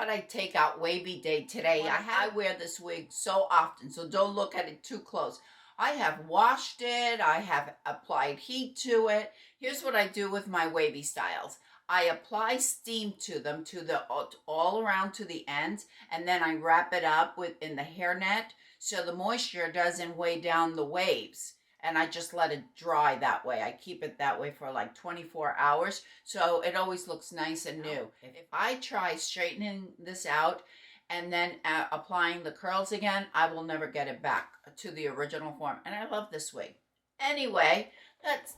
thought I'd take out wavy day today. I wear this wig so often, so don't look at it too close. I have washed it. I have applied heat to it. Here's what I do with my wavy styles. I apply steam to them, to the all around to the ends, and then I wrap it up in the hairnet so the moisture doesn't weigh down the waves. And I just let it dry that way. I keep it that way for like 24 hours, so it always looks nice and new. If I try straightening this out and then applying the curls again, I will never get it back to the original form. And I love this wig. Anyway,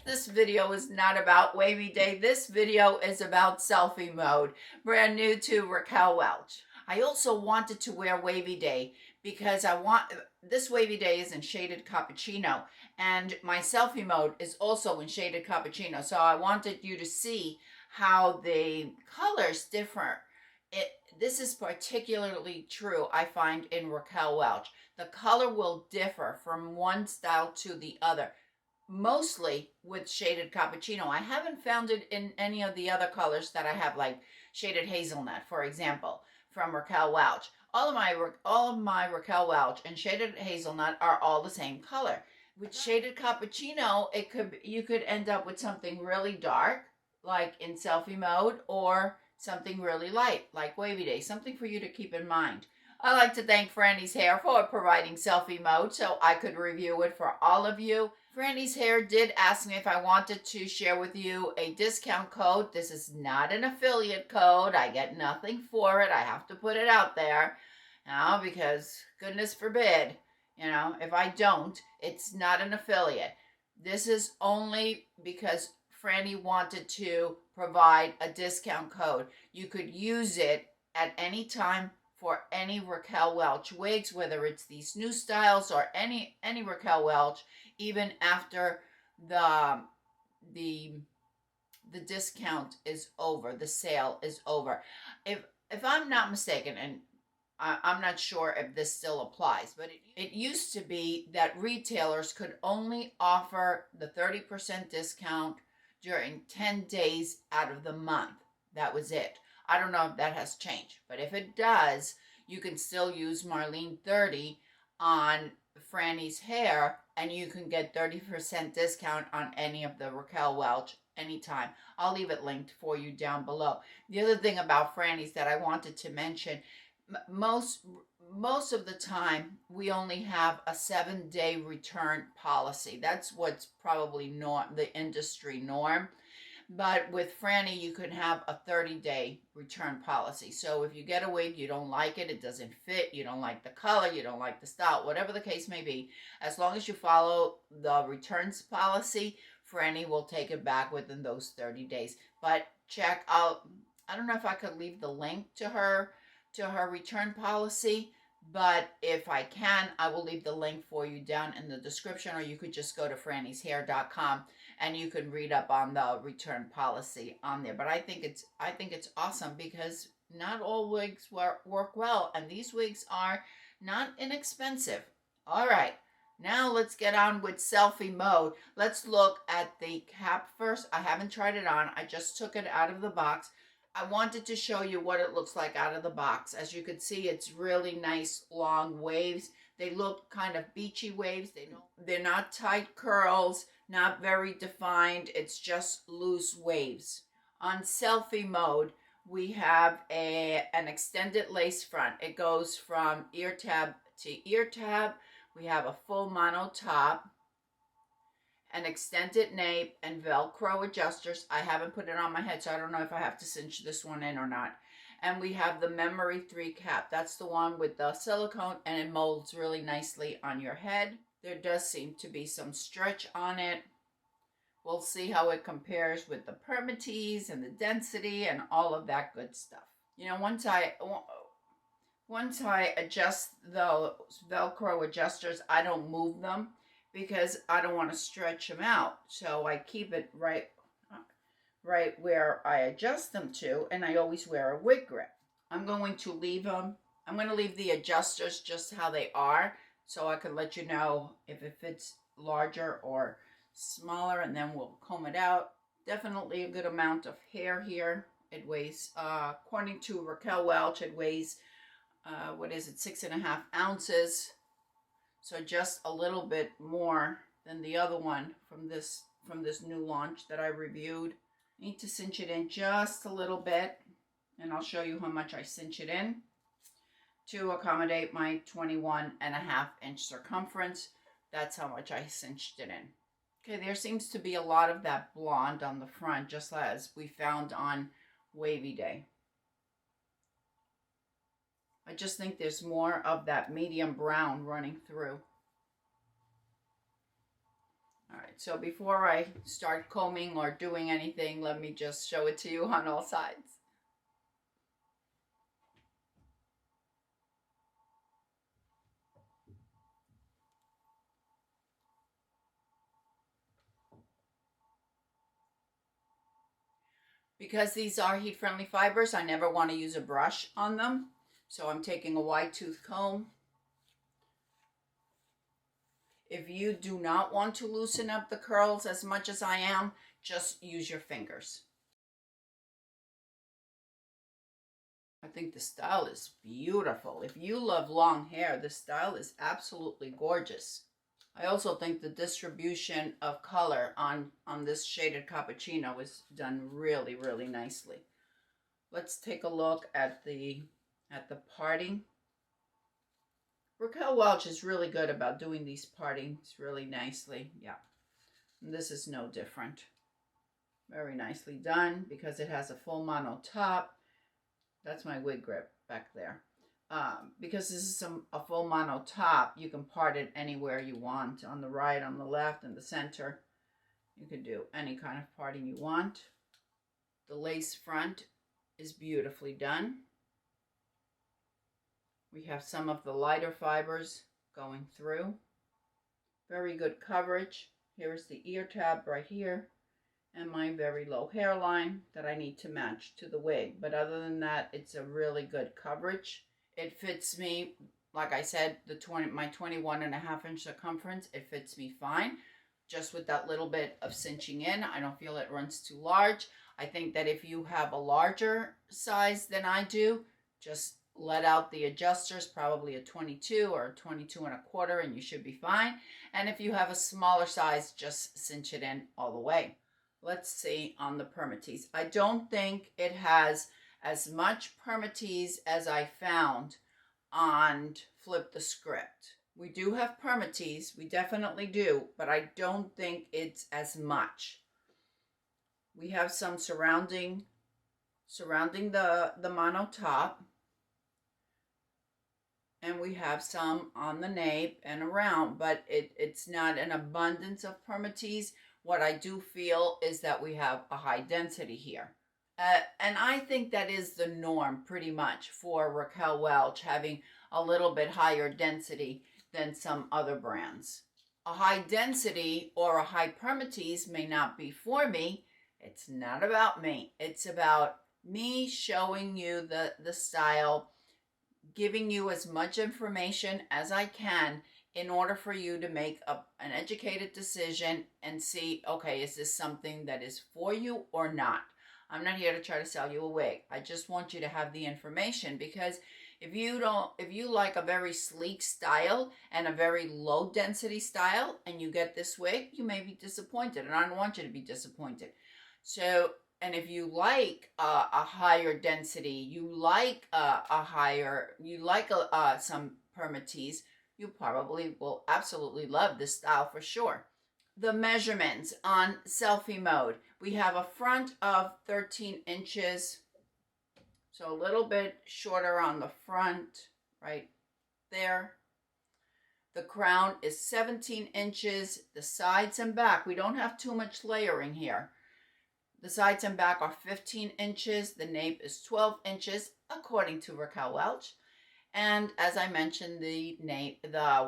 this video is not about wavy day. This video is about selfie mode, brand new to Raquel Welch. I also wanted to wear wavy day because this wavy day is in shaded cappuccino, and my selfie mode is also in shaded cappuccino. So I wanted you to see how the colors differ. This is particularly true, I find, in Raquel Welch. The color will differ from one style to the other, mostly with shaded cappuccino. I haven't found it in any of the other colors that I have, like shaded hazelnut, for example, from Raquel Welch. All of my Raquel Welch and shaded hazelnut are all the same color. With shaded cappuccino, you could end up with something really dark, like in selfie mode, or something really light, like wavy day. Something for you to keep in mind. I'd like to thank Franny's Hair for providing selfie mode so I could review it for all of you. Franny's Hair did ask me if I wanted to share with you a discount code. This is not an affiliate code. I get nothing for it. I have to put it out there now because goodness forbid, if I don't, it's not an affiliate. This is only because Franny wanted to provide a discount code. You could use it at any time for any Raquel Welch wigs, whether it's these new styles or any Raquel Welch, even after the discount is over, the sale is over. If I'm not mistaken, and I'm not sure if this still applies, but it used to be that retailers could only offer the 30% discount during 10 days out of the month. That was it. I don't know if that has changed, but if it does, you can still use Marlene 30 on Franny's Hair, and you can get 30% discount on any of the Raquel Welch anytime. I'll leave it linked for you down below. The other thing about Franny's that I wanted to mention, most of the time we only have a 7-day return policy. That's what's probably the industry norm. But with Franny, you can have a 30-day return policy. So if you get a wig, you don't like it, it doesn't fit, you don't like the color, you don't like the style, whatever the case may be, as long as you follow the returns policy, Franny will take it back within those 30 days. But check out, I don't know if I could leave the link to her return policy, but if I can, I will leave the link for you down in the description, or you could just go to frannyshair.com and you can read up on the return policy on there. But I think it's awesome because not all wigs work well, and these wigs are not inexpensive. All right, now let's get on with selfie mode. Let's look at the cap first. I haven't tried it on. I just took it out of the box. I wanted to show you what it looks like out of the box. As you can see, it's really nice long waves. They look kind of beachy waves. They're not tight curls, not very defined. It's just loose waves. On selfie mode, we have an extended lace front. It goes from ear tab to ear tab. We have a full mono top, an extended nape, and Velcro adjusters. I haven't put it on my head, so I don't know if I have to cinch this one in or not. And we have the Memory 3 cap. That's the one with the silicone, and it molds really nicely on your head. There does seem to be some stretch on it. We'll see how it compares with the permatease and the density and all of that good stuff. Once I adjust those Velcro adjusters, I don't move them because I don't want to stretch them out. So I keep it right where I adjust them to, and I always wear a wig grip. I'm going to leave the adjusters just how they are, so I can let you know if it fits larger or smaller, and then we'll comb it out. Definitely a good amount of hair here. It weighs, according to Raquel Welch, it weighs, what is it, 6.5 ounces. So just a little bit more than the other one from this new launch that I reviewed. Need to cinch it in just a little bit, and I'll show you how much I cinch it in to accommodate my 21.5-inch circumference. That's how much I cinched it in. Okay, there seems to be a lot of that blonde on the front, just as we found on Wavy Day. I just think there's more of that medium brown running through. All right, so before I start combing or doing anything, let me just show it to you on all sides. Because these are heat-friendly fibers, I never want to use a brush on them. So I'm taking a wide tooth comb. If you do not want to loosen up the curls as much as I am, just use your fingers. I think the style is beautiful. If you love long hair, this style is absolutely gorgeous. I also think the distribution of color on this shaded cappuccino is done really, really nicely. Let's take a look at the parting. Raquel Welch is really good about doing these partings really nicely. Yeah, and this is no different. Very nicely done because it has a full mono top. That's my wig grip back there. Because this is a full mono top, you can part it anywhere you want, on the right, on the left, in the center. You can do any kind of parting you want. The lace front is beautifully done. We have some of the lighter fibers going through. Very good coverage. Here's the ear tab right here, and my very low hairline that I need to match to the wig. But other than that, it's a really good coverage. It fits me, like I said, my 21.5-inch circumference. It fits me fine, just with that little bit of cinching in. I don't feel it runs too large. I think that if you have a larger size than I do, just let out the adjusters, probably a 22 or a 22.25, and you should be fine. And if you have a smaller size, just cinch it in all the way. Let's see on the permatease. I don't think it has as much permatease as I found on Flip the Script. We do have permatease, we definitely do, but I don't think it's as much. We have some surrounding the mono top, and we have some on the nape and around, but it's not an abundance of permatease. What I do feel is that we have a high density here. And I think that is the norm pretty much for Raquel Welch, having a little bit higher density than some other brands. A high density or a high permatease may not be for me. It's not about me. It's about me showing you the style, giving you as much information as I can in order for you to make an educated decision and see, okay, is this something that is for you or not? I'm not here to try to sell you a wig. I just want you to have the information, because if you like a very sleek style and a very low density style and you get this wig, you may be disappointed, and I don't want you to be disappointed. So, and if you like a higher density, you like some permatease, you probably will absolutely love this style for sure. The measurements on Selfie Mode. We have a front of 13 inches, so a little bit shorter on the front, right there. The crown is 17 inches. The sides and back, we don't have too much layering here. The sides and back are 15 inches. The nape is 12 inches, according to Raquel Welch. And as I mentioned, the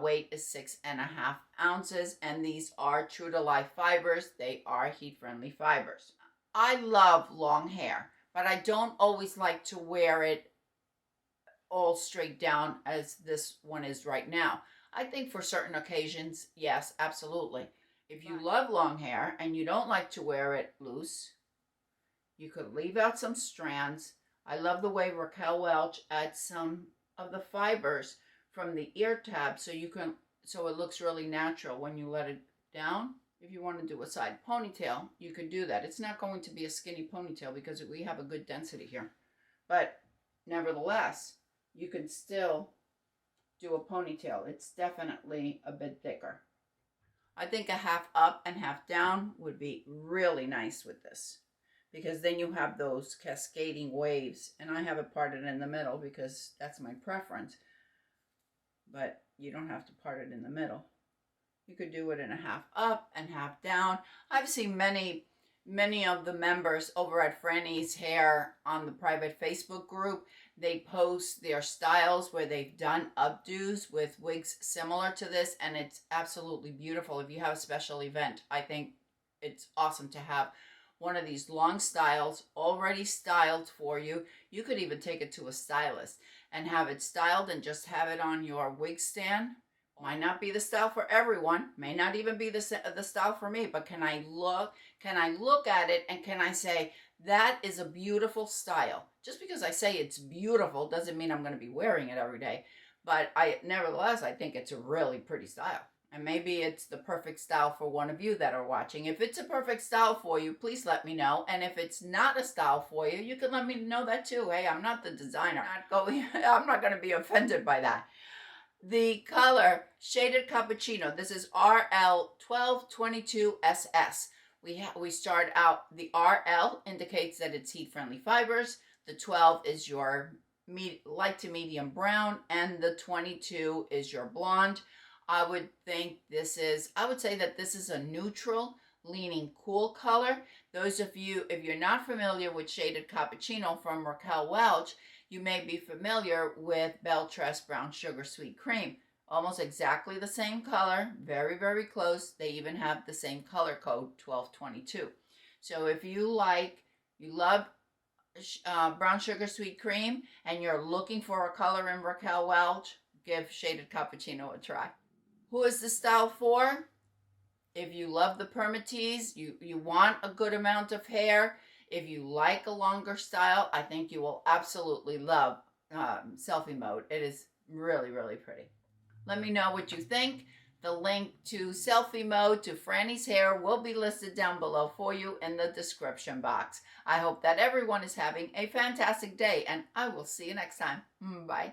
weight is 6.5 ounces, and these are true to life fibers. They are heat-friendly fibers. I love long hair, but I don't always like to wear it all straight down as this one is right now. I think for certain occasions, yes, absolutely. If you love long hair and you don't like to wear it loose, You could leave out some strands. I love the way Raquel Welch adds some of the fibers from the ear tab so it looks really natural when you let it down. If you want to do a side ponytail, you could do that. It's not going to be a skinny ponytail because we have a good density here. But nevertheless, you can still do a ponytail. It's definitely a bit thicker. I think a half up and half down would be really nice with this, because then you have those cascading waves, and I have it parted in the middle because that's my preference, but you don't have to part it in the middle. You could do it in a half up and half down. I've seen many of the members over at Franny's Hair on the private Facebook group. They post their styles where they've done updos with wigs similar to this, and it's absolutely beautiful. If you have a special event, I think it's awesome to have one of these long styles already styled for you. You could even take it to a stylist and have it styled and just have it on your wig stand. Might not be the style for everyone, may not even be the style for me, but can I look at it and can I say, that is a beautiful style? Just because I say it's beautiful doesn't mean I'm going to be wearing it every day, but nevertheless, I think it's a really pretty style. And maybe it's the perfect style for one of you that are watching. If it's a perfect style for you, please let me know. And if it's not a style for you, you can let me know that too. Hey, I'm not the designer. I'm not going to be offended by that. The color, Shaded Cappuccino. This is RL1222SS. We start out, the RL indicates that it's heat-friendly fibers. The 12 is your light to medium brown, and the 22 is your blonde. I would say that this is a neutral, leaning cool color. Those of you, if you're not familiar with Shaded Cappuccino from Raquel Welch, you may be familiar with Belle Tress Brown Sugar Sweet Cream. Almost exactly the same color, very, very close. They even have the same color code, 1222. So if you love Brown Sugar Sweet Cream and you're looking for a color in Raquel Welch, give Shaded Cappuccino a try. Who is the style for? If you love the permatease, you want a good amount of hair, if you like a longer style, I think you will absolutely love Selfie Mode. It is really, really pretty. Let me know what you think. The link to Selfie Mode to Franny's Hair will be listed down below for you in the description box. I hope that everyone is having a fantastic day, and I will see you next time. Bye.